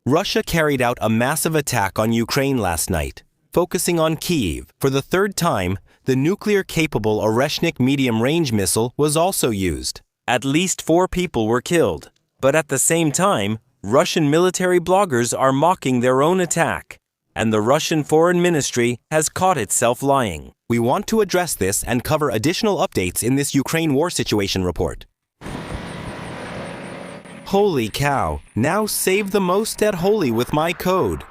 Russia carried out a massive attack on Ukraine last night, focusing on Kyiv. For the third time, the nuclear-capable Oreshnik medium-range missile was also used. At least 4 people were killed. But at the same time, Russian military bloggers are mocking their own attack, and the Russian Foreign Ministry has caught itself lying. We want to address this and cover additional updates in this Ukraine war situation report. Holy cow! Now save the most at Holy with my code.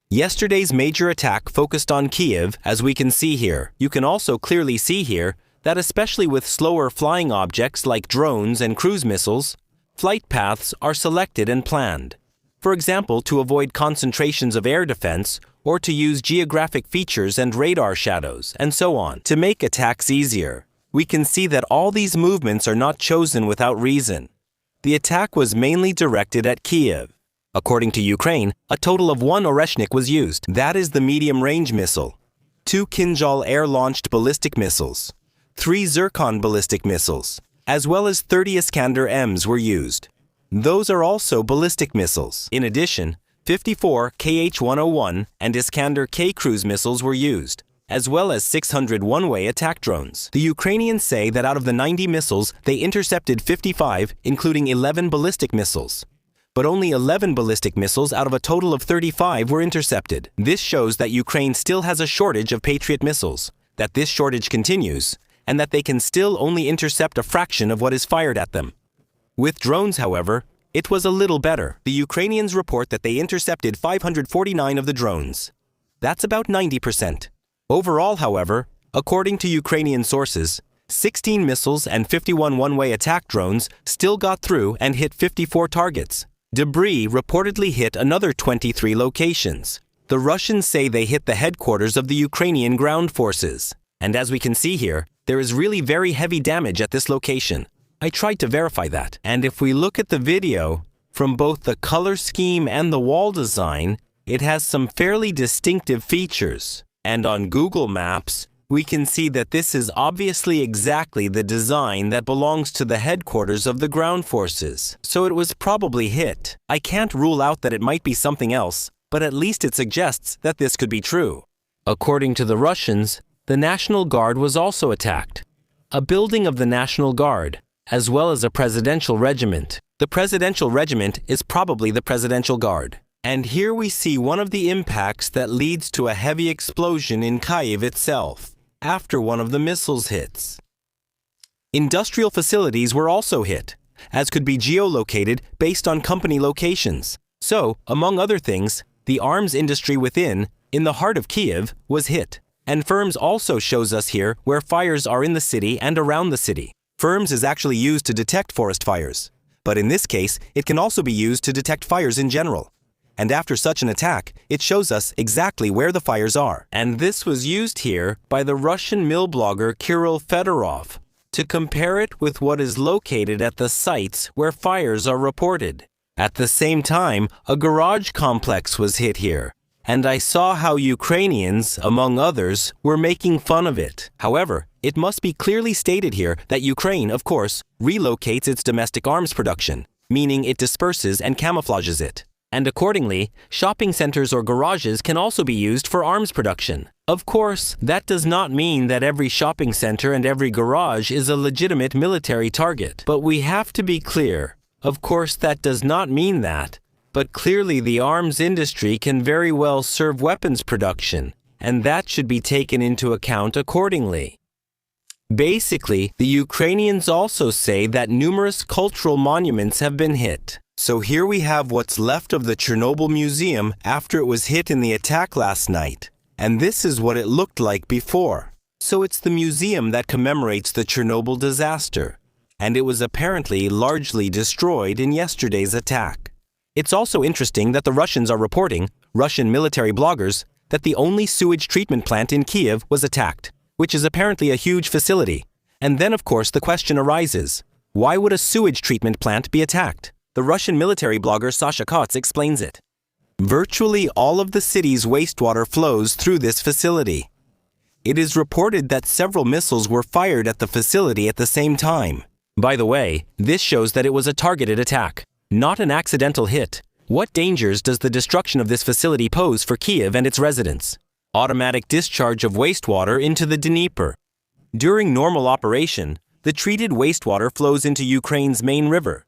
Yesterday's major attack focused on Kyiv, as we can see here. You can also clearly see here that especially with slower flying objects like drones and cruise missiles, flight paths are selected and planned. For example, to avoid concentrations of air defense, or to use geographic features and radar shadows, and so on, to make attacks easier. We can see that all these movements are not chosen without reason. The attack was mainly directed at Kyiv. According to Ukraine, a total of 1 Oreshnik was used. That is the medium-range missile. 2 Kinjal air-launched ballistic missiles. 3 Zircon ballistic missiles, as well as 30 Iskander-Ms were used. Those are also ballistic missiles. In addition, 54 Kh-101 and Iskander-K cruise missiles were used, as well as 600 one-way attack drones. The Ukrainians say that out of the 90 missiles, they intercepted 55, including 11 ballistic missiles. But only 11 ballistic missiles out of a total of 35 were intercepted. This shows that Ukraine still has a shortage of Patriot missiles, that this shortage continues, and that they can still only intercept a fraction of what is fired at them. With drones, however, it was a little better. The Ukrainians report that they intercepted 549 of the drones. That's about 90%. Overall, however, according to Ukrainian sources, 16 missiles and 51 one-way attack drones still got through and hit 54 targets. Debris reportedly hit another 23 locations. The Russians say they hit the headquarters of the Ukrainian ground forces. And as we can see here, there is really very heavy damage at this location. I tried to verify that. And if we look at the video, from both the color scheme and the wall design, it has some fairly distinctive features. And on Google Maps, we can see that this is obviously exactly the design that belongs to the headquarters of the ground forces. So it was probably hit. I can't rule out that it might be something else, but at least it suggests that this could be true. According to the Russians, the National Guard was also attacked. A building of the National Guard, as well as a presidential regiment. The presidential regiment is probably the Presidential Guard. And here we see one of the impacts that leads to a heavy explosion in Kyiv itself, after one of the missiles hits. Industrial facilities were also hit, as could be geolocated based on company locations. So, among other things, the arms industry within, in the heart of Kyiv, was hit. And firms also shows us here where fires are in the city and around the city. Firms is actually used to detect forest fires, but in this case, it can also be used to detect fires in general. And after such an attack, it shows us exactly where the fires are. And this was used here by the Russian Milblogger Kirill Fedorov to compare it with what is located at the sites where fires are reported. At the same time, a garage complex was hit here, and I saw how Ukrainians, among others, were making fun of it. However, it must be clearly stated here that Ukraine, of course, relocates its domestic arms production, meaning it disperses and camouflages it. And accordingly, shopping centers or garages can also be used for arms production. Of course, that does not mean that every shopping center and every garage is a legitimate military target. But we have to be clear. Of course, that does not mean that. But clearly the arms industry can very well serve weapons production, and that should be taken into account accordingly. Basically, the Ukrainians also say that numerous cultural monuments have been hit. So here we have what's left of the Chernobyl Museum after it was hit in the attack last night. And this is what it looked like before. So it's the museum that commemorates the Chernobyl disaster. And it was apparently largely destroyed in yesterday's attack. It's also interesting that the Russians are reporting, Russian military bloggers, that the only sewage treatment plant in Kyiv was attacked, which is apparently a huge facility. And then, of course, the question arises, why would a sewage treatment plant be attacked? The Russian military blogger Sasha Kotz explains it. Virtually all of the city's wastewater flows through this facility. It is reported that several missiles were fired at the facility at the same time. By the way, this shows that it was a targeted attack, not an accidental hit. What dangers does the destruction of this facility pose for Kyiv and its residents? Automatic discharge of wastewater into the Dnieper. During normal operation, the treated wastewater flows into Ukraine's main river.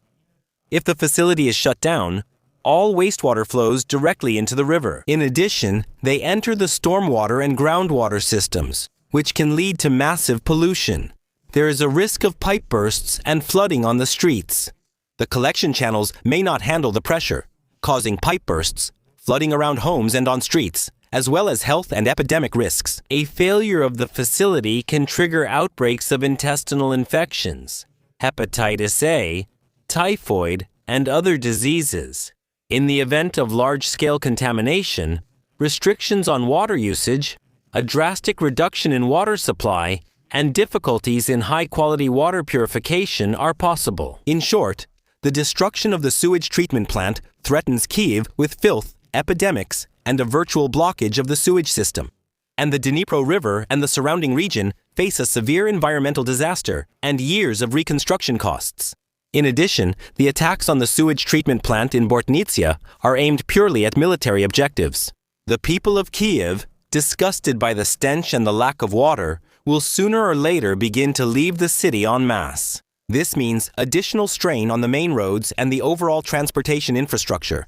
If the facility is shut down, all wastewater flows directly into the river. In addition, they enter the stormwater and groundwater systems, which can lead to massive pollution. There is a risk of pipe bursts and flooding on the streets. The collection channels may not handle the pressure, causing pipe bursts, flooding around homes and on streets, as well as health and epidemic risks. A failure of the facility can trigger outbreaks of intestinal infections, hepatitis A, typhoid, and other diseases. In the event of large-scale contamination, restrictions on water usage, a drastic reduction in water supply, and difficulties in high-quality water purification are possible. In short, the destruction of the sewage treatment plant threatens Kyiv with filth, epidemics, and a virtual blockage of the sewage system. And the Dnipro River and the surrounding region face a severe environmental disaster and years of reconstruction costs. In addition, the attacks on the sewage treatment plant in Bortnitsia are aimed purely at military objectives. The people of Kyiv, disgusted by the stench and the lack of water, will sooner or later begin to leave the city en masse. This means additional strain on the main roads and the overall transportation infrastructure.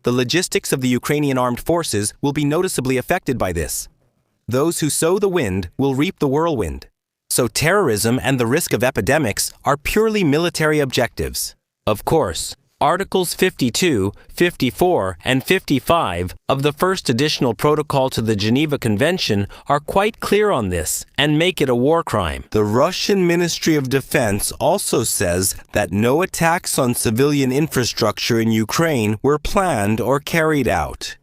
The logistics of the Ukrainian armed forces will be noticeably affected by this. Those who sow the wind will reap the whirlwind. So terrorism and the risk of epidemics are purely military objectives. Of course, Articles 52, 54, and 55 of the First Additional Protocol to the Geneva Convention are quite clear on this and make it a war crime. The Russian Ministry of Defense also says that no attacks on civilian infrastructure in Ukraine were planned or carried out.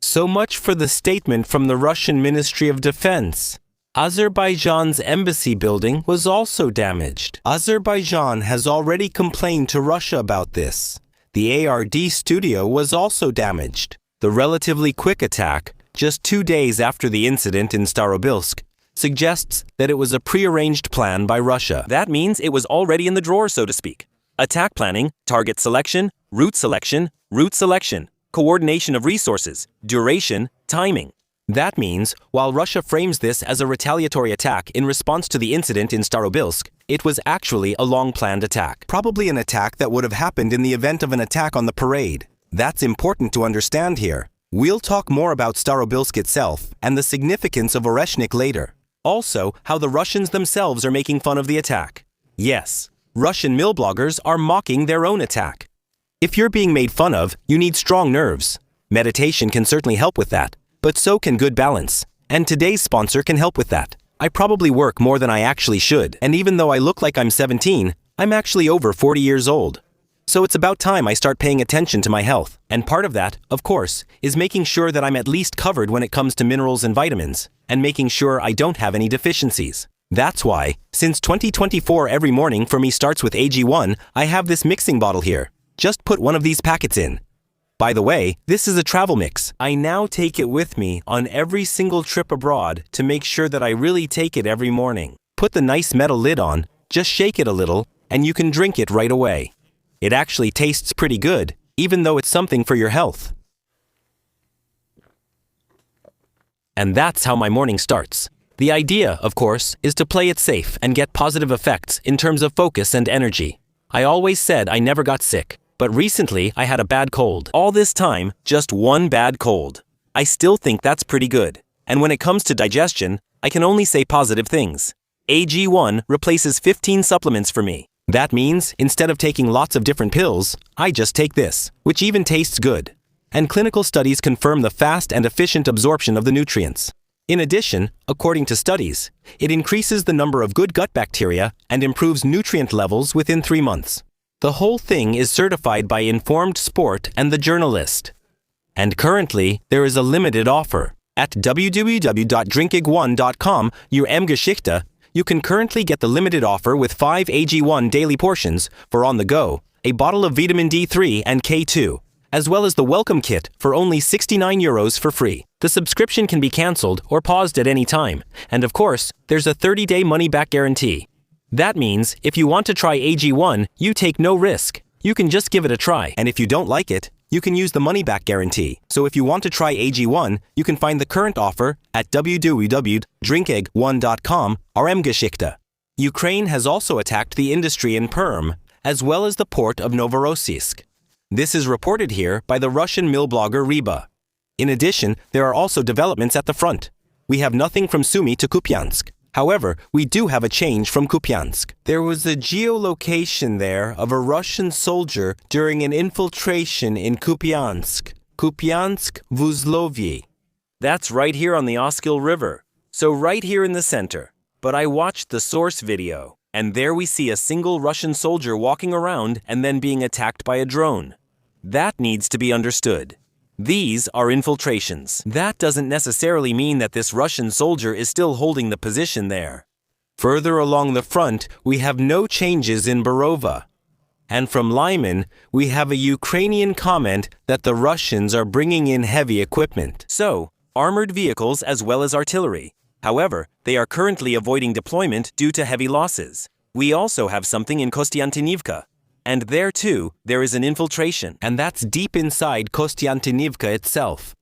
So much for the statement from the Russian Ministry of Defense. Azerbaijan's embassy building was also damaged. Azerbaijan has already complained to Russia about this. The ARD studio was also damaged. The relatively quick attack, just 2 days after the incident in Starobilsk, suggests that it was a prearranged plan by Russia. That means it was already in the drawer, so to speak. Attack planning, target selection, route selection, coordination of resources, duration, timing. That means, while Russia frames this as a retaliatory attack in response to the incident in Starobilsk, it was actually a long-planned attack. Probably an attack that would have happened in the event of an attack on the parade. That's important to understand here. We'll talk more about Starobilsk itself and the significance of Oreshnik later. Also, how the Russians themselves are making fun of the attack. Yes, Russian Milbloggers are mocking their own attack. If you're being made fun of, you need strong nerves. Meditation can certainly help with that. But so can good balance. And today's sponsor can help with that. I probably work more than I actually should, and even though I look like I'm 17, I'm actually over 40 years old. So it's about time I start paying attention to my health. And part of that, of course, is making sure that I'm at least covered when it comes to minerals and vitamins, and making sure I don't have any deficiencies. That's why, since 2024 every morning for me starts with AG1, I have this mixing bottle here. Just put one of these packets in. By the way, this is a travel mix. I now take it with me on every single trip abroad to make sure that I really take it every morning. Put the nice metal lid on, just shake it a little, and you can drink it right away. It actually tastes pretty good, even though it's something for your health. And that's how my morning starts. The idea, of course, is to play it safe and get positive effects in terms of focus and energy. I always said I never got sick. But recently, I had a bad cold. All this time, just one bad cold. I still think that's pretty good. And when it comes to digestion, I can only say positive things. AG1 replaces 15 supplements for me. That means, instead of taking lots of different pills, I just take this, which even tastes good. And clinical studies confirm the fast and efficient absorption of the nutrients. In addition, according to studies, it increases the number of good gut bacteria and improves nutrient levels within 3 months. The whole thing is certified by Informed Sport and The Journalist. And currently, there is a limited offer. At www.drinkig1.com, your Geschichte, you can currently get the limited offer with 5 AG1 daily portions for on the go, a bottle of vitamin D3 and K2, as well as the welcome kit for only €69 for free. The subscription can be cancelled or paused at any time, and of course, there's a 30-day money-back guarantee. That means if you want to try AG1, you take no risk. You can just give it a try. And if you don't like it, you can use the money-back guarantee. So if you want to try AG1, you can find the current offer at www.drinkegg1.com RM-Geschichte. Ukraine has also attacked the industry in Perm, as well as the port of Novorossiysk. This is reported here by the Russian Milblogger Ryba. In addition, there are also developments at the front. We have nothing from Sumy to Kupiansk. However, we do have a change from Kupiansk. There was a geolocation there of a Russian soldier during an infiltration in Kupiansk. Kupiansk Vuzlovyi. That's right here on the Oskil River. So right here in the center. But I watched the source video, and there we see a single Russian soldier walking around and then being attacked by a drone. That needs to be understood. These are infiltrations. That doesn't necessarily mean that this Russian soldier is still holding the position there. Further along the front, we have no changes in Borova. And from Lyman, we have a Ukrainian comment that the Russians are bringing in heavy equipment. So, armored vehicles as well as artillery. However, they are currently avoiding deployment due to heavy losses. We also have something in Kostiantynivka. And there too, there is an infiltration. And that's deep inside Kostiantynivka itself.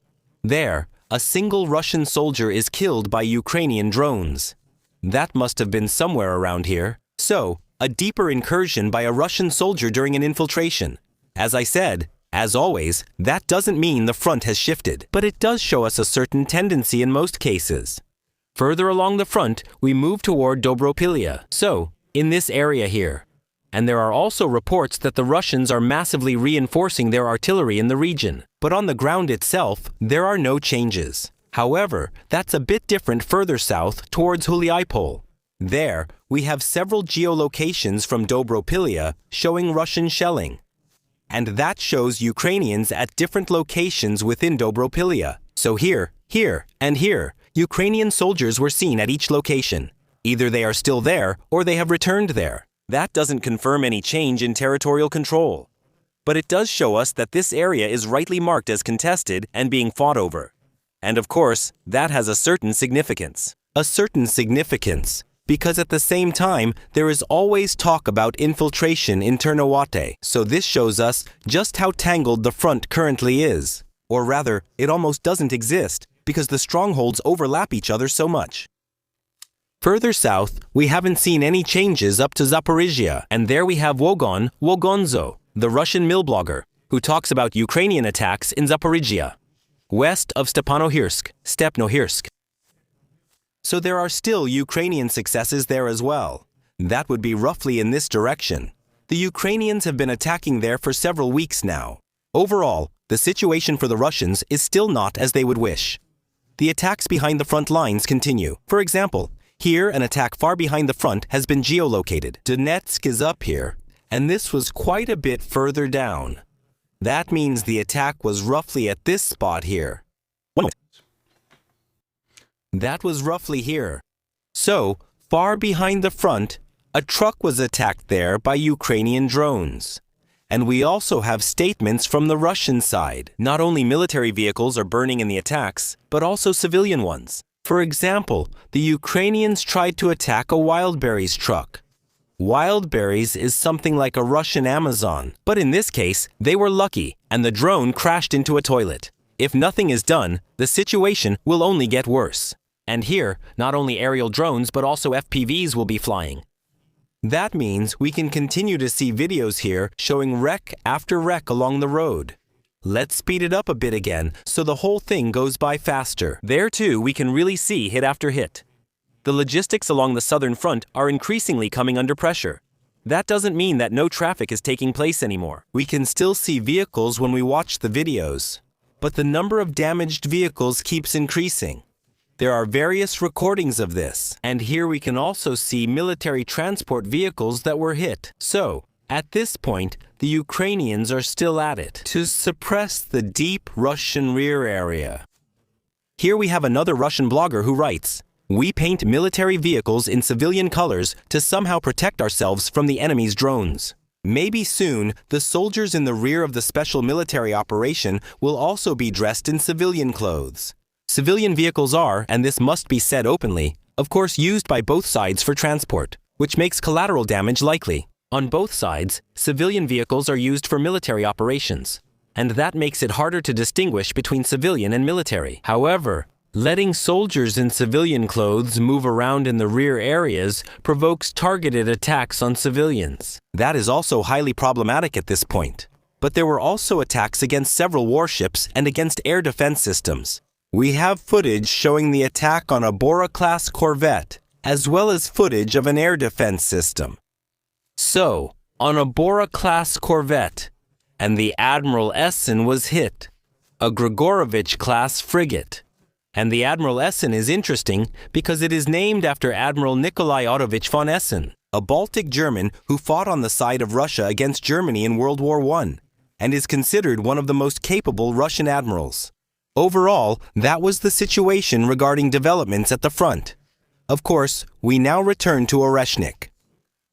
There, a single Russian soldier is killed by Ukrainian drones. That must have been somewhere around here. So, a deeper incursion by a Russian soldier during an infiltration. As I said, as always, that doesn't mean the front has shifted. But it does show us a certain tendency in most cases. Further along the front, we move toward Dobropilya. So, in this area here. And there are also reports that the Russians are massively reinforcing their artillery in the region. But on the ground itself, there are no changes. However, that's a bit different further south towards Huliaipol. There, we have several geolocations from Dobropilya showing Russian shelling. And that shows Ukrainians at different locations within Dobropilya. So here, and here, Ukrainian soldiers were seen at each location. Either they are still there or they have returned there. That doesn't confirm any change in territorial control. But it does show us that this area is rightly marked as contested and being fought over. And of course, that has a certain significance. A certain significance, because at the same time, there is always talk about infiltration in Ternowate. So this shows us just how tangled the front currently is. Or rather, it almost doesn't exist, because the strongholds overlap each other so much. Further south, we haven't seen any changes up to Zaporizhia, and there we have Wogonzo, the Russian Milblogger, who talks about Ukrainian attacks in Zaporizhia, west of Stepnohirsk. So there are still Ukrainian successes there as well. That would be roughly in this direction. The Ukrainians have been attacking there for several weeks now. Overall, the situation for the Russians is still not as they would wish. The attacks behind the front lines continue. For example, here an attack far behind the front has been geolocated. Donetsk is up here, and this was quite a bit further down. That means the attack was roughly at this spot here. That was roughly here. So, far behind the front, a truck was attacked there by Ukrainian drones. And we also have statements from the Russian side. Not only military vehicles are burning in the attacks, but also civilian ones. For example, the Ukrainians tried to attack a Wildberries truck. Wildberries is something like a Russian Amazon, but in this case, they were lucky, and the drone crashed into a toilet. If nothing is done, the situation will only get worse. And here, not only aerial drones, but also FPVs will be flying. That means we can continue to see videos here showing wreck after wreck along the road. Let's speed it up a bit again so the whole thing goes by faster. There too, we can really see hit after hit. The logistics along the southern front are increasingly coming under pressure. That doesn't mean that no traffic is taking place anymore. We can still see vehicles when we watch the videos, but the number of damaged vehicles keeps increasing. There are various recordings of this, and here we can also see military transport vehicles that were hit. So, at this point, the Ukrainians are still at it to suppress the deep Russian rear area. Here we have another Russian blogger who writes, "We paint military vehicles in civilian colors to somehow protect ourselves from the enemy's drones. Maybe soon, the soldiers in the rear of the special military operation will also be dressed in civilian clothes." Civilian vehicles are, and this must be said openly, of course used by both sides for transport. which makes collateral damage likely. On both sides, civilian vehicles are used for military operations, and that makes it harder to distinguish between civilian and military. However, letting soldiers in civilian clothes move around in the rear areas provokes targeted attacks on civilians. That is also highly problematic at this point. But there were also attacks against several warships and against air defense systems. We have footage showing the attack on a Bora-class corvette, as well as footage of an air defense system. So, on a Bora-class corvette, and the Admiral Essen was hit, a Grigorovich-class frigate. And the Admiral Essen is interesting because it is named after Admiral Nikolai Ottovich von Essen, a Baltic German who fought on the side of Russia against Germany in World War I, and is considered one of the most capable Russian admirals. Overall, that was the situation regarding developments at the front. Of course, we now return to Oreshnik.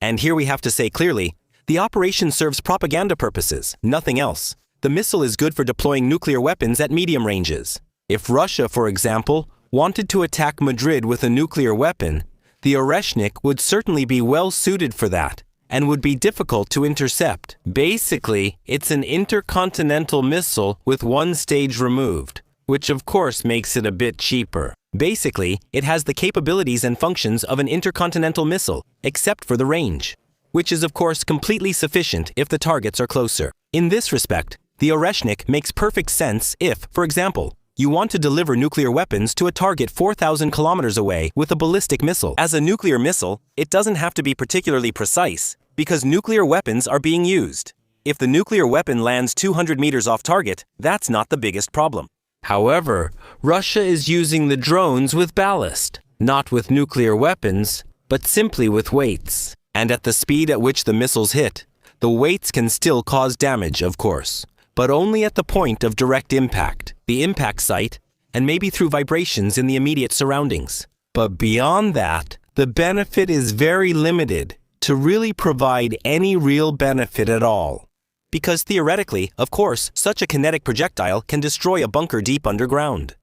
And here we have to say clearly, the operation serves propaganda purposes, nothing else. The missile is good for deploying nuclear weapons at medium ranges. If Russia, for example, wanted to attack Madrid with a nuclear weapon, the Oreshnik would certainly be well suited for that, and would be difficult to intercept. Basically, it's an intercontinental missile with one stage removed, which of course makes it a bit cheaper. Basically, it has the capabilities and functions of an intercontinental missile, except for the range, which is of course completely sufficient if the targets are closer. In this respect, the Oreshnik makes perfect sense if, for example, you want to deliver nuclear weapons to a target 4,000 kilometers away with a ballistic missile. As a nuclear missile, it doesn't have to be particularly precise, because nuclear weapons are being used. If the nuclear weapon lands 200 meters off target, that's not the biggest problem. However, Russia is using the drones with ballast, not with nuclear weapons, but simply with weights. And at the speed at which the missiles hit, the weights can still cause damage, of course, but only at the point of direct impact, the impact site, and maybe through vibrations in the immediate surroundings. But beyond that, the benefit is very limited to really provide any real benefit at all. Because theoretically, of course, such a kinetic projectile can destroy a bunker deep underground.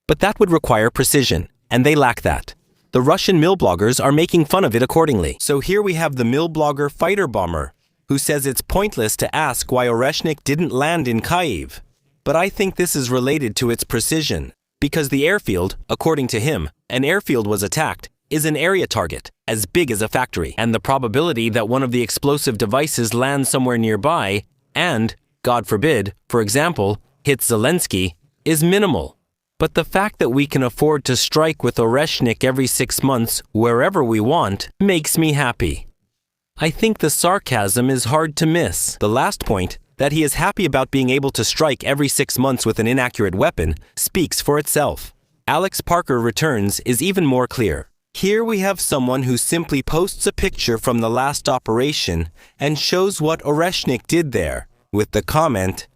But that would require precision, and they lack that. The Russian Milbloggers are making fun of it accordingly. So here we have the Milblogger fighter bomber, who says it's pointless to ask why Oreshnik didn't land in Kyiv. But I think this is related to its precision, because the airfield, according to him, an airfield was attacked, is an area target, as big as a factory, and the probability that one of the explosive devices lands somewhere nearby and, God forbid, for example, hits Zelensky, is minimal. But the fact that we can afford to strike with Oreshnik every 6 months wherever we want makes me happy. I think the sarcasm is hard to miss. The last point, that he is happy about being able to strike every 6 months with an inaccurate weapon, speaks for itself. Alex Parker Returns is even more clear. Here we have someone who simply posts a picture from the last operation and shows what Oreshnik did there, with the comment,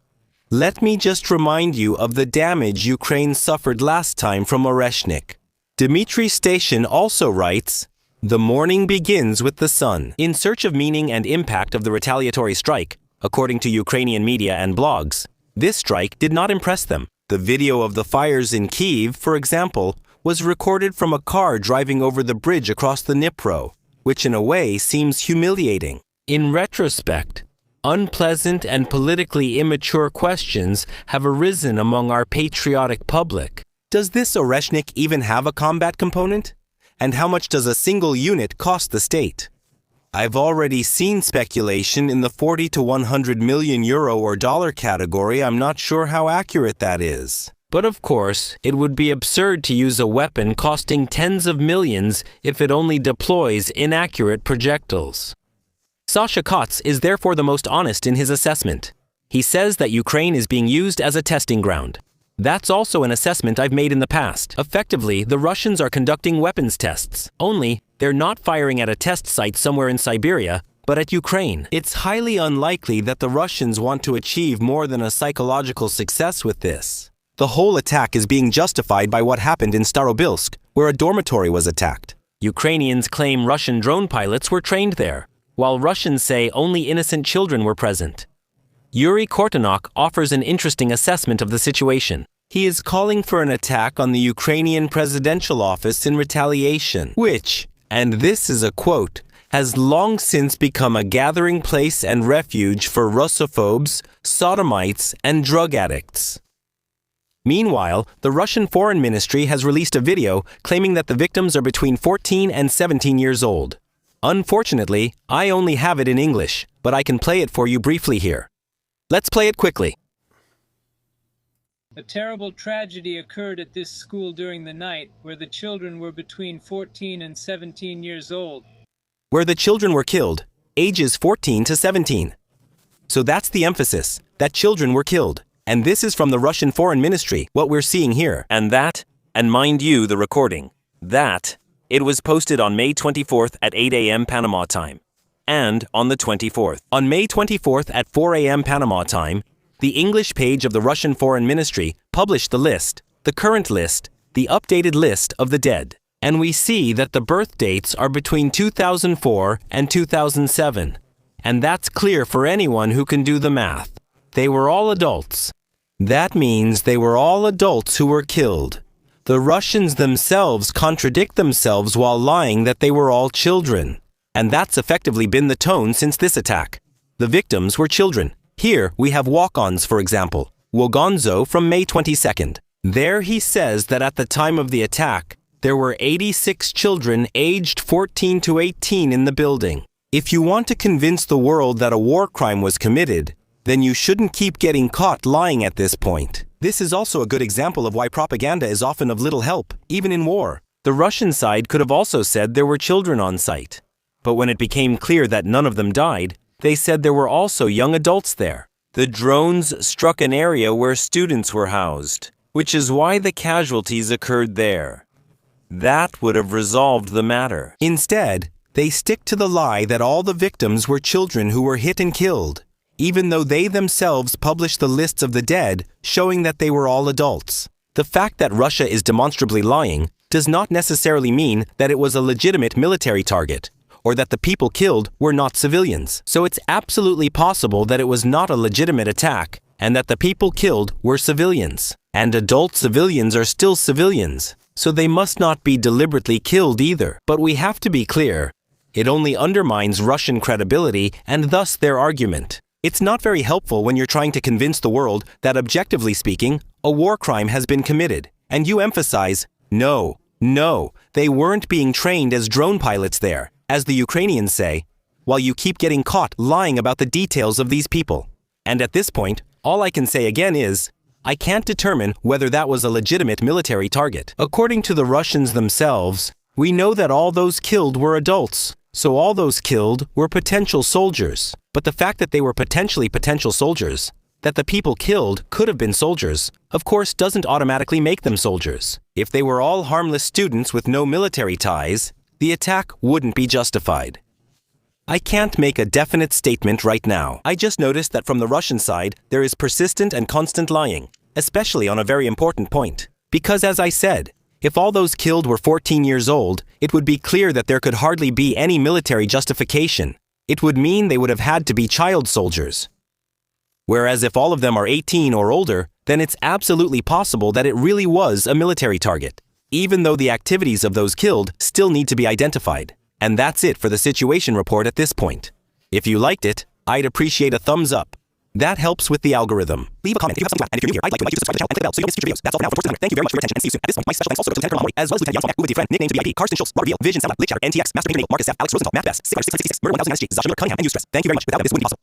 "Let me just remind you of the damage Ukraine suffered last time from Oreshnik." Dmitry Station also writes, "The morning begins with the sun." In search of meaning and impact of the retaliatory strike, according to Ukrainian media and blogs, this strike did not impress them. The video of the fires in Kyiv, for example, was recorded from a car driving over the bridge across the Dnipro, which in a way seems humiliating. In retrospect, unpleasant and politically immature questions have arisen among our patriotic public. Does this Oreshnik even have a combat component? And how much does a single unit cost the state? I've already seen speculation in the 40 to 100 million euro or dollar category. I'm not sure how accurate that is. But of course, it would be absurd to use a weapon costing tens of millions if it only deploys inaccurate projectiles. Sasha Kotz is therefore the most honest in his assessment. He says that Ukraine is being used as a testing ground. That's also an assessment I've made in the past. Effectively, the Russians are conducting weapons tests. Only, they're not firing at a test site somewhere in Siberia, but at Ukraine. It's highly unlikely that the Russians want to achieve more than a psychological success with this. The whole attack is being justified by what happened in Starobilsk, where a dormitory was attacked. Ukrainians claim Russian drone pilots were trained there, while Russians say only innocent children were present. Yuri Kortunok offers an interesting assessment of the situation. He is calling for an attack on the Ukrainian presidential office in retaliation, which, and this is a quote, has long since become a gathering place and refuge for Russophobes, sodomites, and drug addicts. Meanwhile, the Russian Foreign Ministry has released a video claiming that the victims are between 14 and 17 years old. Unfortunately, I only have it in English, but I can play it for you briefly here. Let's play it quickly. A terrible tragedy occurred at this school during the night, where the children were between 14 and 17 years old. Where the children were killed, ages 14 to 17. So that's the emphasis, that children were killed. And this is from the Russian Foreign Ministry, what we're seeing here. And mind you, the recording, it was posted on May 24th at 8 a.m. Panama time. And on the 24th. On May 24th at 4 a.m. Panama time, the English page of the Russian Foreign Ministry published the list, the current list, the updated list of the dead. And we see that the birth dates are between 2004 and 2007. And that's clear for anyone who can do the math. They were all adults. That means they were all adults who were killed. The Russians themselves contradict themselves while lying that they were all children. And that's effectively been the tone since this attack. The victims were children. Here we have walk-ons, for example. Wogonzo from May 22nd. There he says that at the time of the attack, there were 86 children aged 14 to 18 in the building. If you want to convince the world that a war crime was committed, then you shouldn't keep getting caught lying at this point. This is also a good example of why propaganda is often of little help, even in war. The Russian side could have also said there were children on site. But when it became clear that none of them died, they said there were also young adults there. The drones struck an area where students were housed, which is why the casualties occurred there. That would have resolved the matter. Instead, they stick to the lie that all the victims were children who were hit and killed, even though they themselves published the lists of the dead showing that they were all adults. The fact that Russia is demonstrably lying does not necessarily mean that it was a legitimate military target, or that the people killed were not civilians. So it's absolutely possible that it was not a legitimate attack, and that the people killed were civilians. And adult civilians are still civilians, so they must not be deliberately killed either. But we have to be clear, it only undermines Russian credibility and thus their argument. It's not very helpful when you're trying to convince the world that, objectively speaking, a war crime has been committed, and you emphasize, no, they weren't being trained as drone pilots there, as the Ukrainians say, while you keep getting caught lying about the details of these people. And at this point, all I can say again is, I can't determine whether that was a legitimate military target. According to the Russians themselves, we know that all those killed were adults, so all those killed were potential soldiers. But the fact that they were potentially potential soldiers, that the people killed could have been soldiers, of course doesn't automatically make them soldiers. If they were all harmless students with no military ties, the attack wouldn't be justified. I can't make a definite statement right now. I just noticed that from the Russian side, there is persistent and constant lying, especially on a very important point. Because as I said, if all those killed were 14 years old, it would be clear that there could hardly be any military justification. It would mean they would have had to be child soldiers. Whereas if all of them are 18 or older, then it's absolutely possible that it really was a military target, even though the activities of those killed still need to be identified. And that's it for the situation report at this point. If you liked it, I'd appreciate a thumbs up. That helps with the algorithm. Leave a comment if you have something to add, and if you're new here, I'd like you to subscribe to the channel and click the bell so you don't miss future videos. That's all for now. For 1400. Thank you very much for your attention and see you soon. At this point, my special thanks also go to Lieutenant Colonel Mahmory, as well as Lieutenant Jan Uwe, dear friend, nicknames VIP, Karsten Schultz, Robert Veal, Vision, Sound, Lick Chatter, NTX, Master Painter, Marcus F, Alex Rosenthal, Matt Best, Sigmar 666, Murder 1000 SG, Zasha Miller, Cunningham, and Eustress. Thank you very much. Without them, this wouldn't be possible.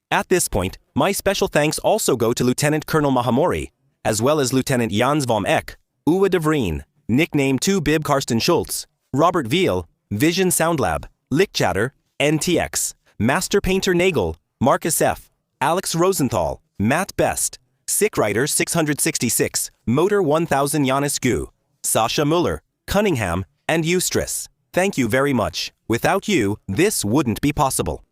At this point, my special thanks also go to Lieutenant Colonel Mahamori, as well as Lieutenant Jans vom Eck, Uwe de Vreen, nickname 2Bib Karsten Schultz, Robert Veal, Vision Sound Lab, Lick Chatter, NTX, Master Painter Nagel, Marcus F, Alex Rosenthal, Matt Best, Sick Rider 666, Motor 1000 Janis Gu, Sasha Muller, Cunningham, and Eustress. Thank you very much. Without you, this wouldn't be possible.